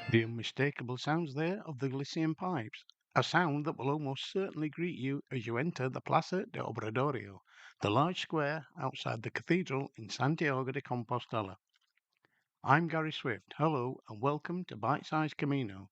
The unmistakable sounds there of the Galician pipes, a sound that will almost certainly greet you as you enter the Plaza de Obradorio, the large square outside the cathedral in Santiago de Compostela. I'm Gary Swift. Hello and welcome to Bite Size Camino,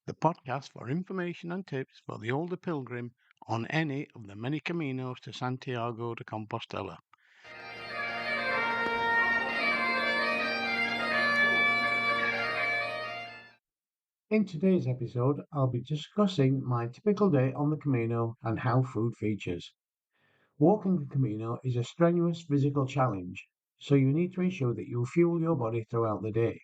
the podcast for information and tips for the older pilgrim on any of the many caminos to Santiago de Compostela. In today's episode, I'll be discussing my typical day on the Camino and how food features. Walking the Camino is a strenuous physical challenge, so you need to ensure that you fuel your body throughout the day.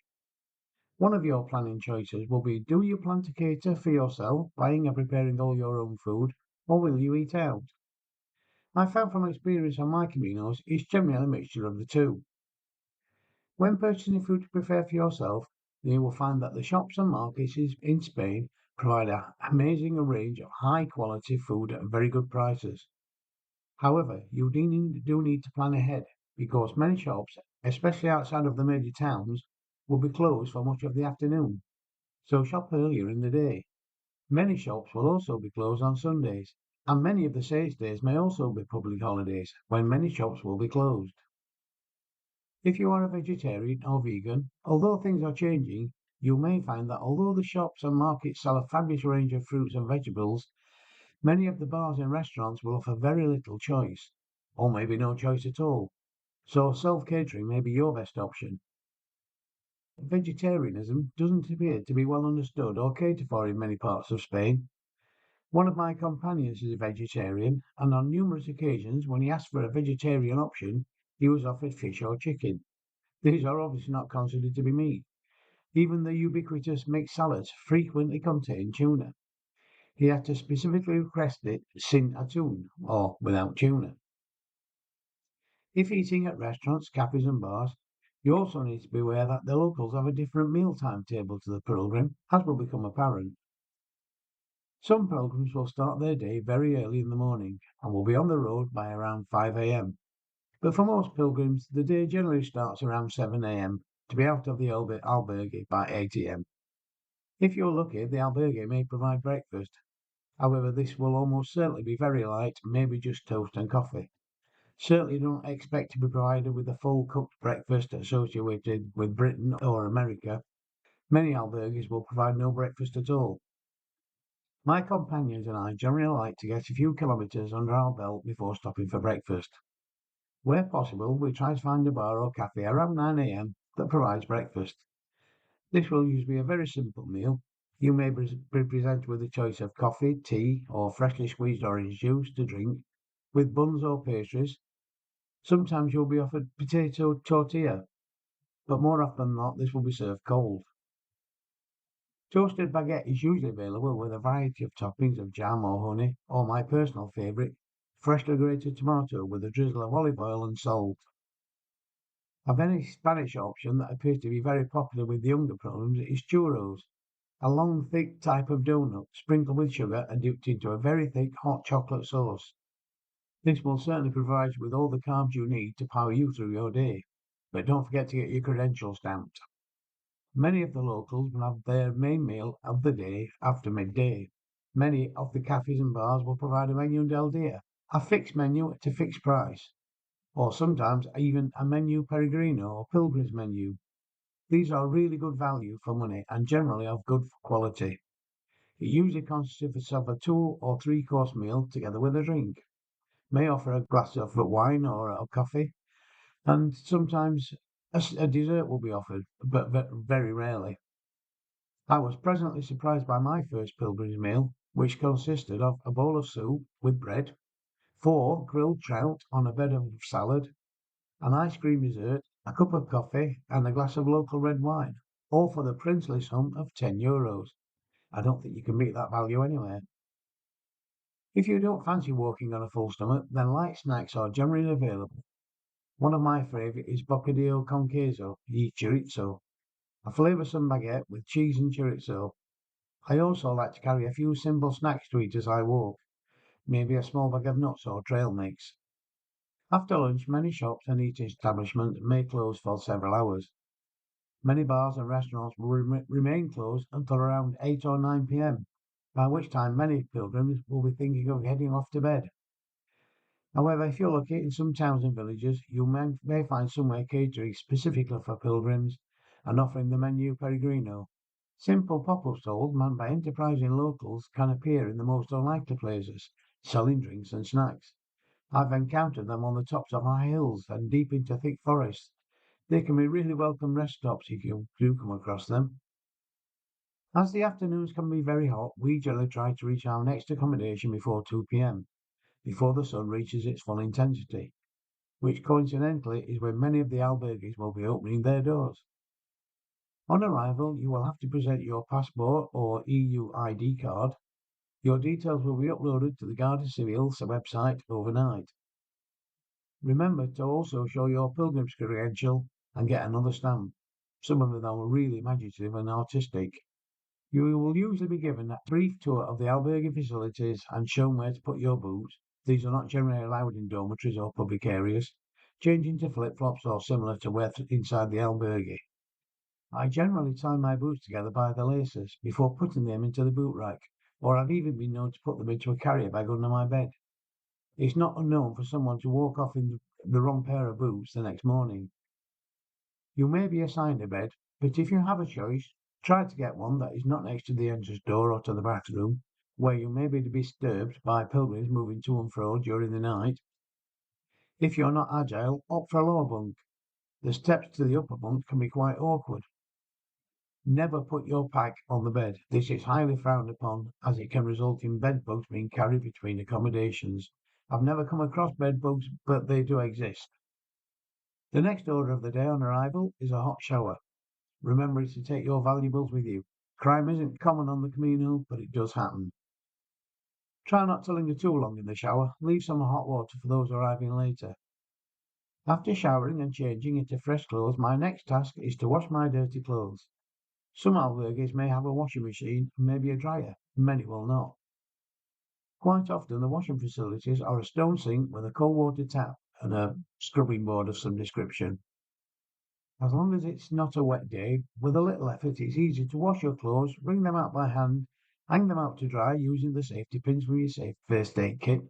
One of your planning choices will be: do you plan to cater for yourself, buying and preparing all your own food, or will you eat out? I found from experience on my Caminos it's generally a mixture of the two. When purchasing food to prepare for yourself, you will find that the shops and markets in Spain provide an amazing range of high quality food at very good prices. However, you do need to plan ahead because many shops, especially outside of the major towns, will be closed for much of the afternoon. So shop earlier in the day. Many shops will also be closed on Sundays, and many of the days may also be public holidays when many shops will be closed. If you are a vegetarian or vegan, although things are changing, you may find that although the shops and markets sell a fabulous range of fruits and vegetables, many of the bars and restaurants will offer very little choice, or maybe no choice at all. So self-catering may be your best option. Vegetarianism doesn't appear to be well understood or catered for in many parts of Spain. One of my companions is a vegetarian, and on numerous occasions when he asked for a vegetarian option, he was offered fish or chicken. These are obviously not considered to be meat. Even the ubiquitous mixed salads frequently contain tuna. He had to specifically request it sin atún, or without tuna. If eating at restaurants, cafes and bars, you also need to be aware that the locals have a different meal timetable to the pilgrim, as will become apparent. Some pilgrims will start their day very early in the morning and will be on the road by around 5 a.m. But for most pilgrims, the day generally starts around 7 a.m. to be out of the albergue by 8 a.m. If you're lucky, the albergue may provide breakfast. However, this will almost certainly be very light, maybe just toast and coffee. Certainly don't expect to be provided with a full cooked breakfast associated with Britain or America. Many albergues will provide no breakfast at all. My companions and I generally like to get a few kilometres under our belt before stopping for breakfast. Where possible, we try to find a bar or cafe around 9 a.m. that provides breakfast. This will usually be a very simple meal. You may be presented with a choice of coffee, tea, or freshly squeezed orange juice to drink, with buns or pastries. Sometimes you'll be offered potato tortilla, but more often than not, this will be served cold. Toasted baguette is usually available with a variety of toppings of jam or honey, or my personal favourite, freshly grated tomato with a drizzle of olive oil and salt. A very Spanish option that appears to be very popular with the younger pilgrims is churros, a long, thick type of donut sprinkled with sugar and dipped into a very thick hot chocolate sauce. This will certainly provide you with all the carbs you need to power you through your day. But don't forget to get your credentials stamped. Many of the locals will have their main meal of the day after midday. Many of the cafes and bars will provide a menu del dia, a fixed menu at a fixed price, or sometimes even a menu peregrino or pilgrim's menu. These are really good value for money and generally of good quality. It usually consists of a 2 or 3 course meal together with a drink. May offer a glass of wine or a coffee, and sometimes a dessert will be offered, but very rarely. I was pleasantly surprised by my first pilgrim's meal, which consisted of a bowl of soup with bread, 4 grilled trout on a bed of salad, an ice cream dessert, a cup of coffee, and a glass of local red wine, all for the princely sum of €10. I don't think you can beat that value anywhere. If you don't fancy walking on a full stomach, then light snacks are generally available. One of my favourite is bocadillo con queso y chorizo, a flavoursome baguette with cheese and chorizo. I also like to carry a few simple snacks to eat as I walk, maybe a small bag of nuts or trail mix. After lunch, many shops and eating establishments may close for several hours. Many bars and restaurants will remain closed until around 8 or 9 p.m., by which time many pilgrims will be thinking of heading off to bed. However, if you're lucky in some towns and villages, you may find somewhere catering specifically for pilgrims and offering the menu peregrino. Simple pop-up stalls manned by enterprising locals can appear in the most unlikely places, selling drinks and snacks. I've encountered them on the tops of high hills and deep into thick forests. They can be really welcome rest stops if you do come across them. As the afternoons can be very hot, we generally try to reach our next accommodation before 2 p.m., before the sun reaches its full intensity, which coincidentally is when many of the albergues will be opening their doors. On arrival, you will have to present your passport or EU ID card. Your details will be uploaded to the Guardia Civil's website overnight. Remember to also show your pilgrim's credential and get another stamp. Some of them are really imaginative and artistic. You will usually be given a brief tour of the albergue facilities and shown where to put your boots. These are not generally allowed in dormitories or public areas. Change into flip-flops or similar to wear inside the albergue. I generally tie my boots together by the laces before putting them into the boot rack, or I've even been known to put them into a carrier bag under my bed. It's not unknown for someone to walk off in the wrong pair of boots the next morning. You may be assigned a bed, but if you have a choice, try to get one that is not next to the entrance door or to the bathroom, where you may be disturbed by pilgrims moving to and fro during the night. If you're not agile, opt for a lower bunk. The steps to the upper bunk can be quite awkward. Never put your pack on the bed. This is highly frowned upon, as it can result in bed bugs being carried between accommodations. I've never come across bed bugs, but they do exist. The next order of the day on arrival is a hot shower. Remember to take your valuables with you. Crime isn't common on the Camino, but it does happen. Try not to linger too long in the shower. Leave some hot water for those arriving later. After showering and changing into fresh clothes, my next task is to wash my dirty clothes. Some albergues may have a washing machine and maybe a dryer. Many will not. Quite often, the washing facilities are a stone sink with a cold water tap and a scrubbing board of some description. As long as it's not a wet day, with a little effort, it's easy to wash your clothes, wring them out by hand, hang them out to dry using the safety pins from your safe first aid kit,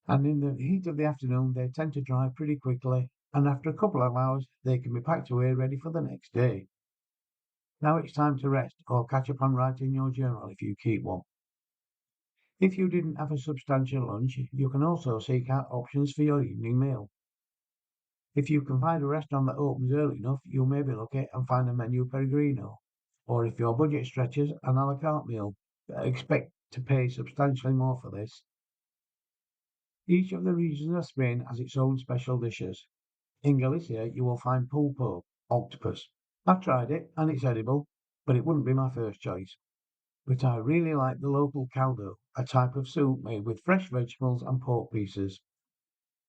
and in the heat of the afternoon, they tend to dry pretty quickly, and after a couple of hours, they can be packed away ready for the next day. Now it's time to rest or catch up on writing your journal if you keep one. If you didn't have a substantial lunch, you can also seek out options for your evening meal. If you can find a restaurant that opens early enough, you may be lucky and find a menu peregrino. Or if your budget stretches, an a la carte meal. But expect to pay substantially more for this. Each of the regions of Spain has its own special dishes. In Galicia, you will find pulpo, octopus. I've tried it and it's edible, but it wouldn't be my first choice. But I really like the local caldo, a type of soup made with fresh vegetables and pork pieces.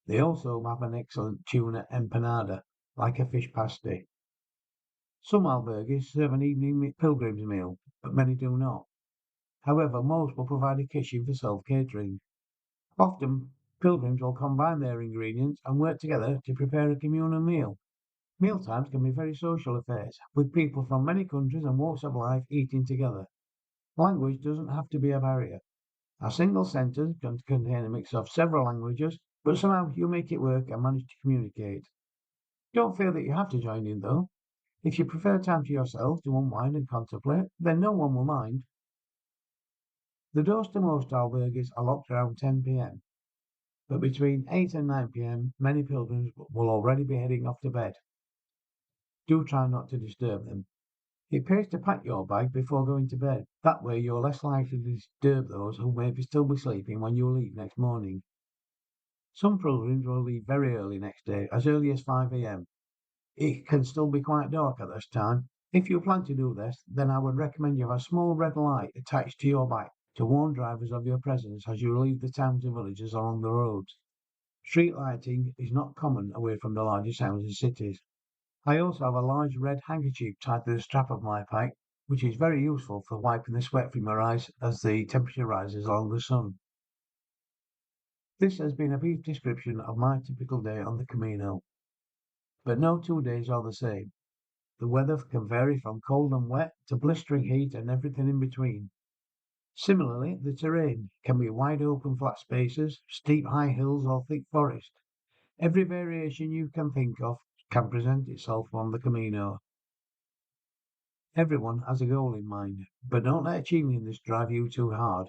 They also have an excellent tuna empanada, like a fish pasty. Some albergues serve an evening pilgrim's meal, but many do not. However, most will provide a kitchen for self-catering. Often, pilgrims will combine their ingredients and work together to prepare a communal meal. Mealtimes can be very social affairs, with people from many countries and walks of life eating together. Language doesn't have to be a barrier. A single sentence can contain a mix of several languages, but somehow you make it work and manage to communicate. Don't feel that you have to join in, though. If you prefer time to yourself to unwind and contemplate, then no one will mind. The doors to most albergues are locked around 10 p.m., but between 8 and 9 p.m., many pilgrims will already be heading off to bed. Do try not to disturb them. It pays to pack your bag before going to bed. That way, you're less likely to disturb those who may still be sleeping when you leave next morning. Some pilgrims will leave very early next day, as early as 5 a.m. It can still be quite dark at this time. If you plan to do this, then I would recommend you have a small red light attached to your bike to warn drivers of your presence as you leave the towns and villages along the roads. Street lighting is not common away from the larger towns and cities. I also have a large red handkerchief tied to the strap of my bike, which is very useful for wiping the sweat from your eyes as the temperature rises along the sun. This has been a brief description of my typical day on the Camino, but no 2 days are the same. the weather can vary from cold and wet to blistering heat and everything in between. Similarly, the terrain can be wide open flat spaces, steep high hills or thick forest. Every variation you can think of can present itself on the Camino. Everyone has a goal in mind, but don't let achieving this drive you too hard.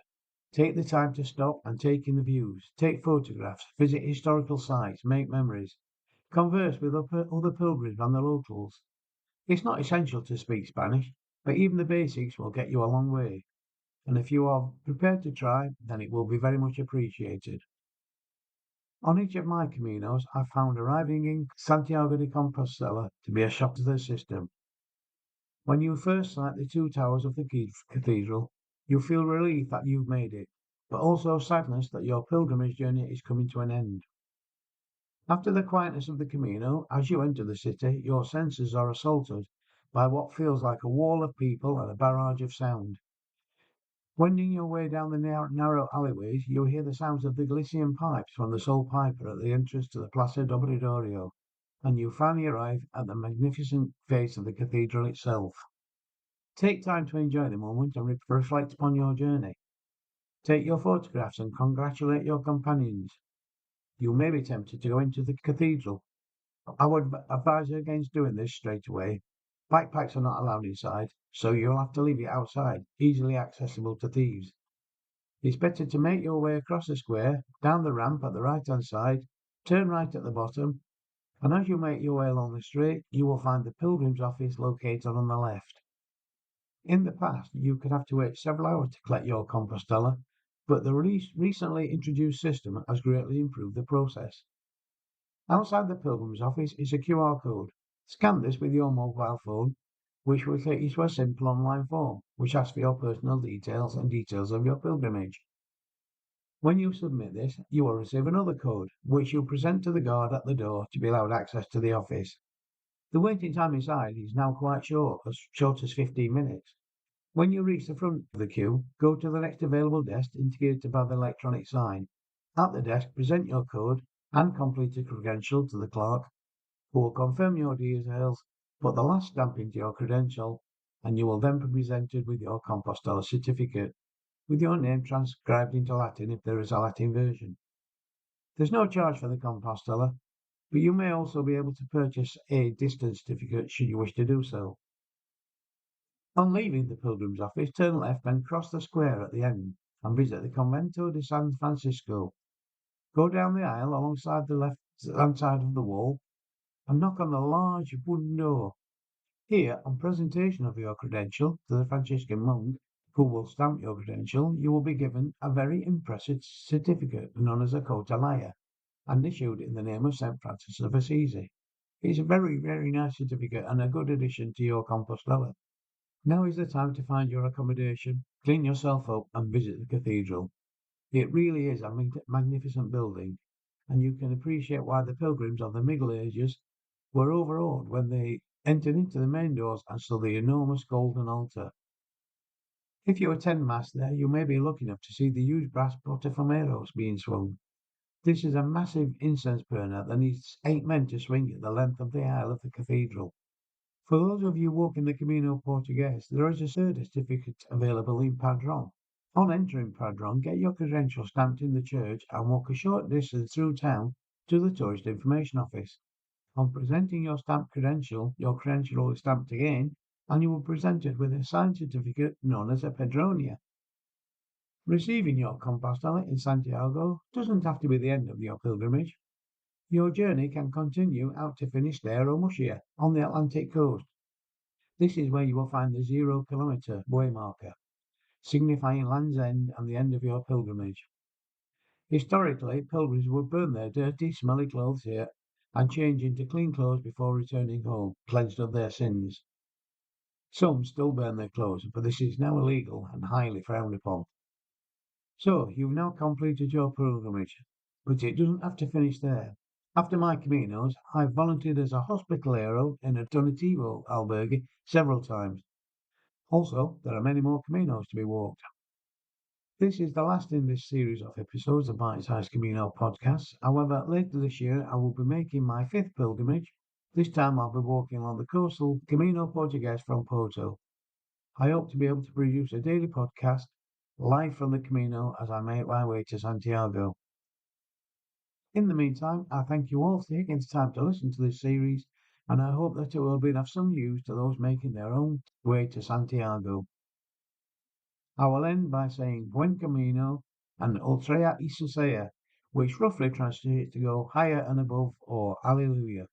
Take the time to stop and take in the views, take photographs, visit historical sites, make memories, converse with other pilgrims and the locals. It's not essential to speak Spanish, but even the basics will get you a long way. And if you are prepared to try, then it will be very much appreciated. On each of my Caminos, I found arriving in Santiago de Compostela to be a shock to the system. When you first sight the two towers of the cathedral, you feel relief that you've made it, but also sadness that your pilgrimage journey is coming to an end. After the quietness of the Camino, as you enter the city, your senses are assaulted by what feels like a wall of people and a barrage of sound. Wending your way down the narrow alleyways, you hear the sounds of the Galician pipes from the sole piper at the entrance to the Plaza do Obradoiro, and you finally arrive at the magnificent face of the cathedral itself. Take time to enjoy the moment and reflect upon your journey. Take your photographs and congratulate your companions. You may be tempted to go into the cathedral. I would advise against doing this straight away. Backpacks are not allowed inside, so you'll have to leave it outside, easily accessible to thieves. It's better to make your way across the square, down the ramp at the right-hand side, turn right at the bottom, and as you make your way along the street, you will find the pilgrim's office located on the left. In the past, you could have to wait several hours to collect your Compostela, but the recently introduced system has greatly improved the process. Outside the pilgrim's office is a QR code. Scan this with your mobile phone, which will take you to a simple online form, which asks for your personal details and details of your pilgrimage. When you submit this, you will receive another code, which you'll present to the guard at the door to be allowed access to the office. The waiting time inside is now quite short, as short as 15 minutes. When you reach the front of the queue, go to the next available desk indicated by the electronic sign. At the desk, present your code and complete a credential to the clerk, who will confirm your details, put the last stamp into your credential, and you will then be presented with your Compostela certificate, with your name transcribed into Latin if there is a Latin version. There's no charge for the Compostela, but you may also be able to purchase a distance certificate should you wish to do so. On leaving the pilgrim's office, turn left and cross the square at the end and visit the Convento de San Francisco. Go down the aisle alongside the left-hand side of the wall and knock on the large wooden door. Here, on presentation of your credential to the Franciscan monk, who will stamp your credential, you will be given a very impressive certificate known as a cotalaya and issued in the name of St. Francis of Assisi. It's a very, very nice certificate and a good addition to your Compostela. Now is the time to find your accommodation, clean yourself up, and visit the cathedral. It really is a magnificent building, and you can appreciate why the pilgrims of the Middle Ages were overawed when they entered into the main doors and saw the enormous golden altar. If you attend Mass there, you may be lucky enough to see the huge brass portafumeros being swung. This is a massive incense burner that needs 8 men to swing it the length of the aisle of the cathedral. For those of you walking the Camino Portuguese, there is a certificate available in Padron. On entering Padron, get your credentials stamped in the church and walk a short distance through town to the Tourist Information Office. On presenting your stamped credential, your credential will be stamped again, and you will be presented with a signed certificate known as a Pedronia. Receiving your Compostela in Santiago doesn't have to be the end of your pilgrimage. Your journey can continue out to Finisterre or Murcia on the Atlantic coast. This is where you will find the 0 kilometre buoy marker, signifying Land's End and the end of your pilgrimage. Historically, pilgrims would burn their dirty, smelly clothes here and change into clean clothes before returning home, cleansed of their sins. Some still burn their clothes, but this is now illegal and highly frowned upon. So, you've now completed your pilgrimage, but it doesn't have to finish there. After my Caminos, I've volunteered as a hospitalero in a Donativo albergue several times. Also, there are many more Caminos to be walked. This is the last in this series of episodes of Bite Size Camino podcasts. However, later this year I will be making my 5th pilgrimage, This time I'll be walking along the coastal Camino Portuguese from Porto. I hope to be able to produce a daily podcast live from the Camino as I make my way to Santiago. In the meantime, I thank you all for taking the time to listen to this series, and I hope that it will be of some use to those making their own way to Santiago. I will end by saying Buen Camino and Ultrea y Susea, which roughly translates to go higher and above or Alleluia.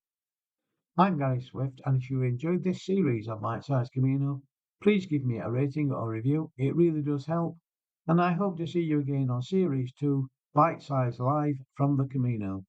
I'm Gary Swift, and if you enjoyed this series of Bite Size Camino, please give me a rating or review. It really does help. And I hope to see you again on Series 2, Bite Size Live from the Camino.